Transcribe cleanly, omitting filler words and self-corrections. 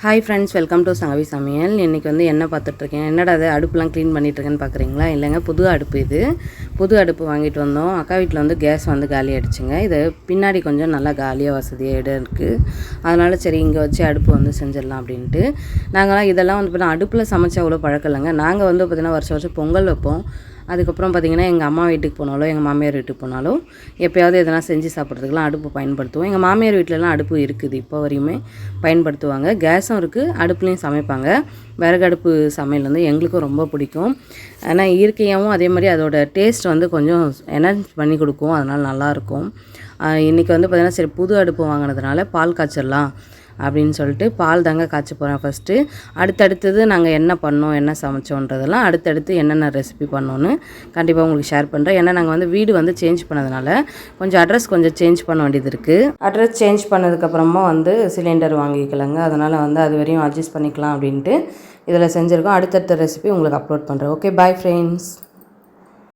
Hi friends, welcome to Sangavi சமையல். இன்றைக்கி வந்து என்ன பார்த்துட்ருக்கேன், என்னடா அது அடுப்புலாம் க்ளீன் பண்ணிகிட்ருக்கேன்னு பார்க்குறீங்களா? இல்லைங்க, புது அடுப்பு. இது புது அடுப்பு வாங்கிட்டு வந்தோம். அக்கா வீட்டில் வந்து கேஸ் வந்து காலி ஆகிடுச்சுங்க. இது பின்னாடி கொஞ்சம் நல்லா காலியாக வசதியாக இடம் இருக்குது. அதனால் சரி இங்கே வச்சு அடுப்பு வந்து செஞ்சிடலாம் அப்படின்ட்டு. நாங்களாம் இதெல்லாம் வந்து பார்த்தீங்கன்னா அடுப்பில் சமைச்சா அவ்வளோ பழக்கம் இல்லைங்க. நாங்கள் வந்து பார்த்திங்கன்னா வருஷம் வருஷம் பொங்கல் வைப்போம். அதுக்கப்புறம் பார்த்திங்கன்னா எங்கள் அம்மா வீட்டுக்கு போனாலும் எங்கள் மாமியார் வீட்டுக்கு போனாலும் எப்போயாவது எதனா செஞ்சு சாப்பிட்றதுக்குலாம் அடுப்பு பயன்படுத்துவோம். எங்கள் மாமியார் வீட்டிலலாம் அடுப்பு இருக்குது, இப்போ வரையுமே பயன்படுத்துவாங்க. கேஸும் இருக்குது, அடுப்புலேயும் சமைப்பாங்க. விறகு அடுப்பு சமையல் வந்து எங்களுக்கும் ரொம்ப பிடிக்கும். ஆனால் இயற்கையாகவும் அதே மாதிரி அதோட டேஸ்ட் வந்து கொஞ்சம் எனர்ஜி பண்ணி கொடுக்கும். அதனால் நல்லாயிருக்கும். இன்றைக்கி வந்து பார்த்திங்கன்னா சரி புது அடுப்பு வாங்கினதுனால பால் காய்ச்சிடலாம் அப்படின்னு சொல்லிட்டு பால் தாங்க காய்ச்ச போகிறேன் ஃபஸ்ட்டு. அடுத்தடுத்தது நாங்கள் என்ன பண்ணோம், என்ன சமைச்சோன்றதெல்லாம் அடுத்தடுத்து என்னென்ன ரெசிபி பண்ணோன்னு கண்டிப்பாக உங்களுக்கு ஷேர் பண்ணுறேன். ஏன்னா நாங்கள் வந்து வீடு வந்து சேஞ்ச் பண்ணதுனால கொஞ்சம் அட்ரஸ் கொஞ்சம் சேஞ்ச் பண்ண வேண்டியது இருக்குது. அட்ரஸ் சேஞ்ச் பண்ணதுக்கப்புறமா வந்து சிலிண்டர் வாங்கிக்கலாங்க. அதனால் வந்து அது வரையும் அட்ஜஸ்ட் பண்ணிக்கலாம் அப்படின்ட்டு இதில் செஞ்சுருக்கோம். அடுத்தடுத்த ரெசிபி உங்களுக்கு அப்லோட் பண்ணுறேன். Okay, bye friends.